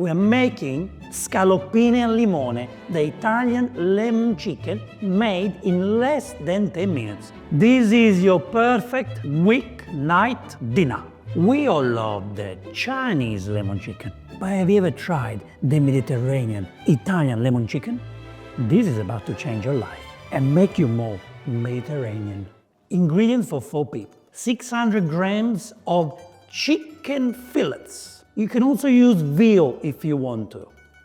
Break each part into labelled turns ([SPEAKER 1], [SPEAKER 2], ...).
[SPEAKER 1] We are making Scaloppine al Limone, the Italian lemon chicken made in less than 10 minutes. This is your perfect weeknight dinner. We all love the Chinese lemon chicken, but have you ever tried the Mediterranean Italian lemon chicken? This is about to change your life and make you more Mediterranean. Ingredients for 4 people. 600 grams of chicken fillets. You can also use veal if you want to.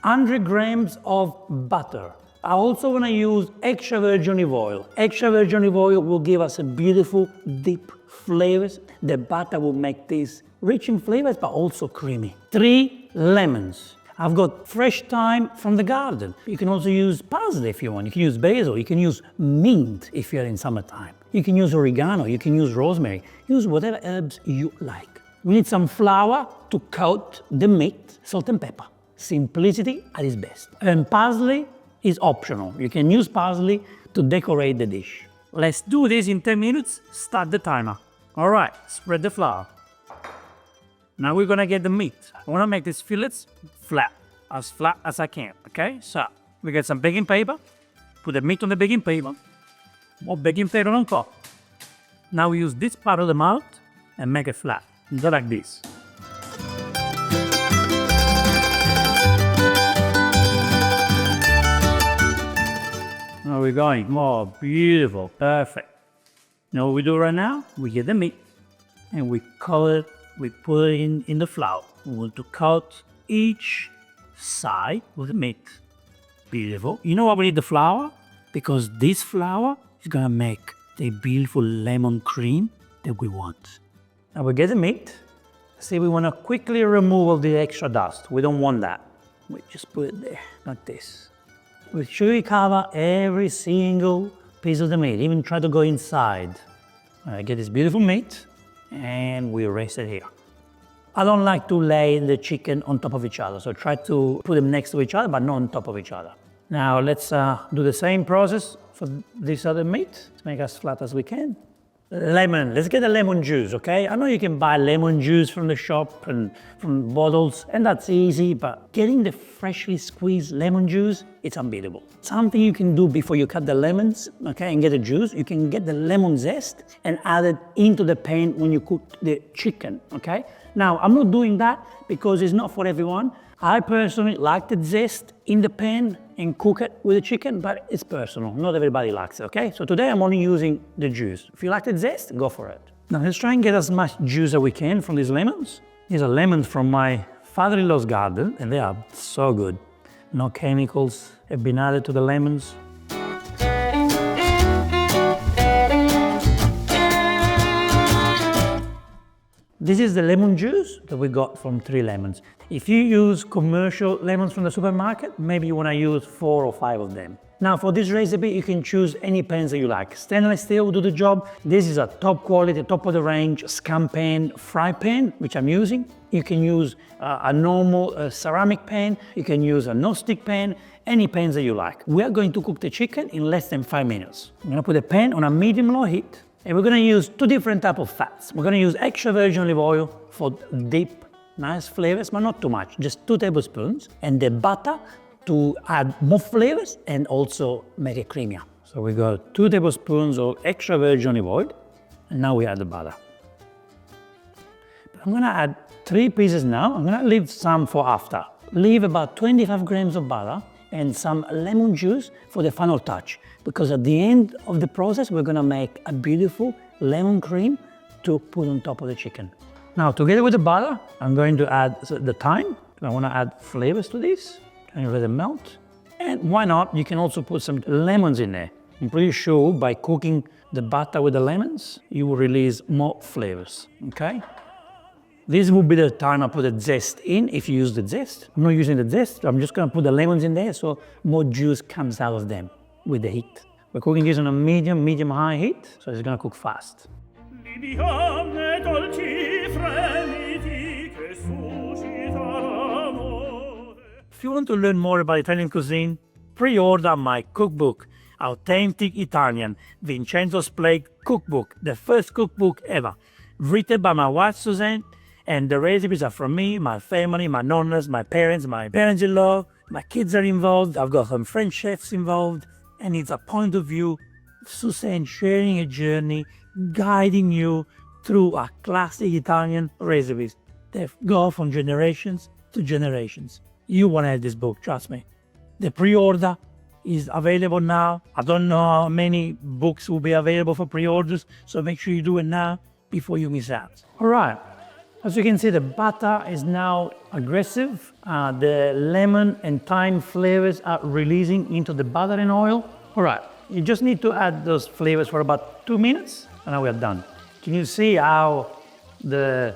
[SPEAKER 1] 100 grams of butter. I also want to use extra virgin olive oil. Extra virgin olive oil will give us a beautiful, deep flavors. The butter will make this rich in flavors, but also creamy. 3 lemons. I've got fresh thyme from the garden. You can also use parsley if you want. You can use basil. You can use mint if you're in summertime. You can use oregano. You can use rosemary. Use whatever herbs you like. We need some flour to coat the meat, salt and pepper. Simplicity at its best. And parsley is optional. You can use parsley to decorate the dish. Let's do this in 10 minutes. Start the timer. All right, spread the flour. Now we're gonna get the meat. I wanna make these fillets flat as I can, okay? So, we get some baking paper, put the meat on the baking paper, more baking paper on top. Now we use this part of the mouth and make it flat, just like this. Now we're going, oh, beautiful, perfect. Now what we do right now, we get the meat and we coat it. We put it in the flour. We want to coat each side with the meat. Beautiful. You know why we need the flour? Because this flour is gonna make the beautiful lemon cream that we want. Now we get the meat. See, we wanna quickly remove all the extra dust. We don't want that. We just put it there, like this. Make sure you cover every single piece of the meat, even try to go inside. Get this beautiful meat. And we rest it here. I don't like to lay the chicken on top of each other, so try to put them next to each other, but not on top of each other. Now let's do the same process for this other meat to make as flat as we can. Lemon, let's get the lemon juice, okay? I know you can buy lemon juice from the shop and from bottles, and that's easy, but getting the freshly squeezed lemon juice, it's unbeatable. Something you can do before you cut the lemons, okay, and get the juice, you can get the lemon zest and add it into the pan when you cook the chicken, okay? Now, I'm not doing that because it's not for everyone. I personally like the zest in the pan and cook it with the chicken, but it's personal. Not everybody likes it, okay? So today I'm only using the juice. If you like the zest, go for it. Now let's try and get as much juice as we can from these lemons. These are lemons from my father-in-law's garden, and they are so good. No chemicals have been added to the lemons. This is the lemon juice that we got from 3 lemons. If you use commercial lemons from the supermarket, maybe you want to use 4 or 5 of them. Now for this recipe, you can choose any pans that you like. Stainless steel will do the job. This is a top quality, top of the range scam pan, fry pan, which I'm using. You can use a normal ceramic pan. You can use a non-stick pan, any pans that you like. We are going to cook the chicken in less than 5 minutes. I'm going to put the pan on a medium-low heat. And we're going to use 2 different types of fats. We're going to use extra virgin olive oil for deep, nice flavors, but not too much, just 2 tablespoons. And the butter to add more flavors and also make it creamier. So we got 2 tablespoons of extra virgin olive oil, and now we add the butter. I'm going to add 3 pieces now. I'm going to leave some for after. Leave about 25 grams of butter and some lemon juice for the final touch, because at the end of the process, we're gonna make a beautiful lemon cream to put on top of the chicken. Now, together with the butter, I'm going to add the thyme. I wanna add flavors to this. Can you let it melt? And why not, you can also put some lemons in there. I'm pretty sure by cooking the butter with the lemons, you will release more flavors, okay? This will be the time I put the zest in, if you use the zest. I'm not using the zest, I'm just gonna put the lemons in there so more juice comes out of them with the heat. We're cooking this on a medium-high heat, so it's gonna cook fast. If you want to learn more about Italian cuisine, pre-order my cookbook, Authentic Italian, Vincenzo's Plate Cookbook, the first cookbook ever, written by my wife Suzanne And the recipes are from me, my family, my nonnas, my parents-in-law, my kids are involved. I've got some French chefs involved. And it's a point of view, Suzanne sharing a journey, guiding you through a classic Italian recipes that go from generations to generations. You want to have this book, trust me. The pre-order is available now. I don't know how many books will be available for pre-orders, so make sure you do it now before you miss out. All right, as you can see, the butter is now aggressive. The lemon and thyme flavors are releasing into the butter and oil. All right, you just need to add those flavors for about 2 minutes, and now we are done. Can you see how the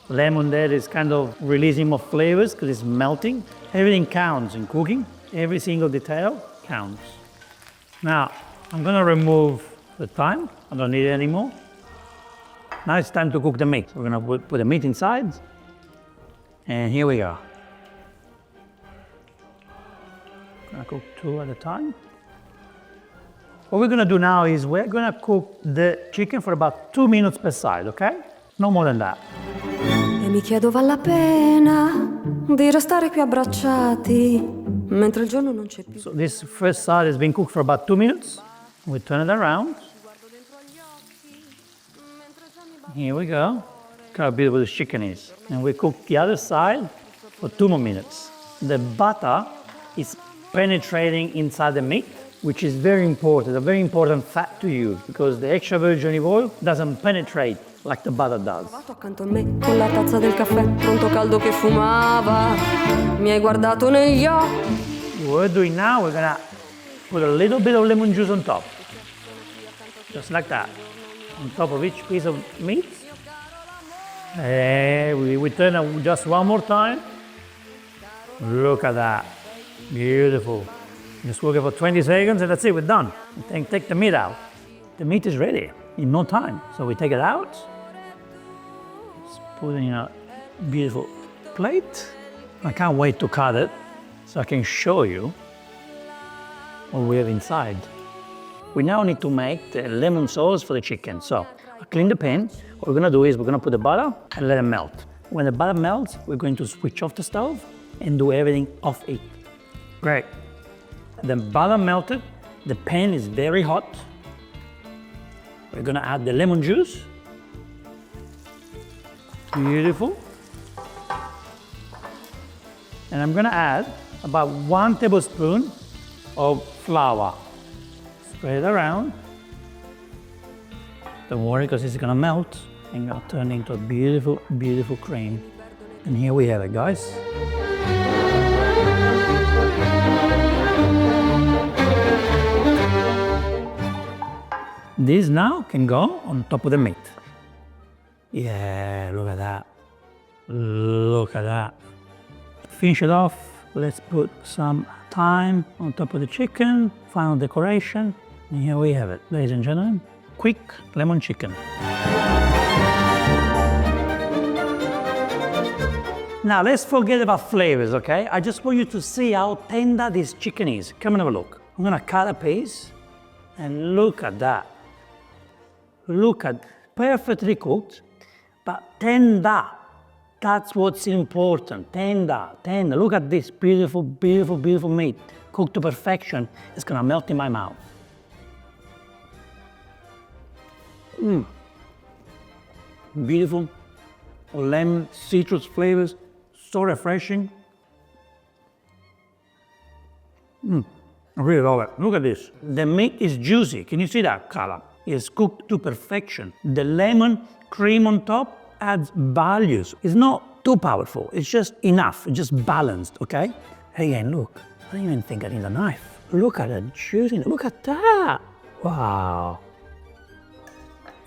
[SPEAKER 1] lemon there is kind of releasing more flavors because it's melting? Everything counts in cooking. Every single detail counts. Now, I'm gonna remove the thyme. I don't need it anymore. Now it's time to cook the meat. We're gonna put the meat inside. And here we go. Gonna cook 2 at a time. What we're gonna do now is we're gonna cook the chicken for about 2 minutes per side, okay? No more than that.
[SPEAKER 2] E mi chiedo vale la pena di restare qui abbracciati mentre il giorno non c'è più.
[SPEAKER 1] So this first side has been cooked for about 2 minutes. We turn it around. Here we go. Look how beautiful this chicken is. And we cook the other side for 2 more minutes. The butter is penetrating inside the meat, which is very important, a very important fat to use because the extra virgin olive oil doesn't penetrate like the butter does.
[SPEAKER 2] Accanto a me con la tazza del caffè, pronto caldo che fumava. Mi hai guardato negli occhi.
[SPEAKER 1] What we're doing now, we're gonna put a little bit of lemon juice on top. Just like that. On top of each piece of meat. And we turn it just one more time. Look at that. Beautiful. Just cook it for 20 seconds and that's it, we're done. Take the meat out. The meat is ready in no time. So we take it out. Just put it in a beautiful plate. I can't wait to cut it so I can show you what we have inside. We now need to make the lemon sauce for the chicken. So I clean the pan. What we're gonna do is we're gonna put the butter and let it melt. When the butter melts, we're going to switch off the stove and do everything off it. Great. The butter melted, the pan is very hot. We're gonna add the lemon juice. Beautiful. And I'm gonna add about 1 tablespoon of flour. Spread it around. Don't worry, because it's gonna melt and gonna turn into a beautiful, beautiful cream. And here we have it, guys. This now can go on top of the meat. Yeah, look at that. Look at that. Finish it off. Let's put some thyme on top of the chicken. Final decoration. And here we have it, ladies and gentlemen. Quick lemon chicken. Now let's forget about flavors, okay? I just want you to see how tender this chicken is. Come and have a look. I'm gonna cut a piece and look at that. Look at, perfectly cooked, but tender. That's what's important, tender, tender. Look at this beautiful, beautiful, beautiful meat. Cooked to perfection. It's gonna melt in my mouth. Beautiful, lemon, citrus flavors, so refreshing. I really love it. Look at this. The meat is juicy. Can you see that color? It's cooked to perfection. The lemon cream on top adds values. It's not too powerful. It's just enough. It's just balanced, okay? Again, look. I don't even think I need a knife. Look at the juiciness. Look at that. Wow.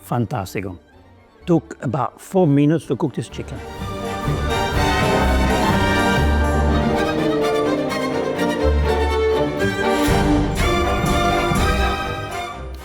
[SPEAKER 1] Fantastico. Took about 4 minutes to cook this chicken.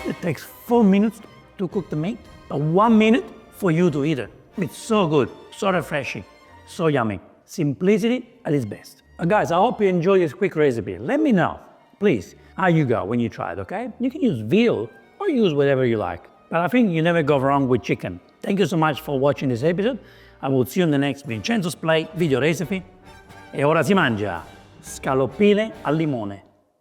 [SPEAKER 1] It takes 4 minutes to cook the meat, but 1 minute for you to eat it. It's so good, so refreshing, so yummy. Simplicity at its best. Guys, I hope you enjoyed this quick recipe. Let me know, please, how you go when you try it, okay? You can use veal or use whatever you like, but I think you never go wrong with chicken. Thank you so much for watching this episode. I will see you in the next Vincenzo's Plate video recipe. E ora si mangia scaloppine al limone.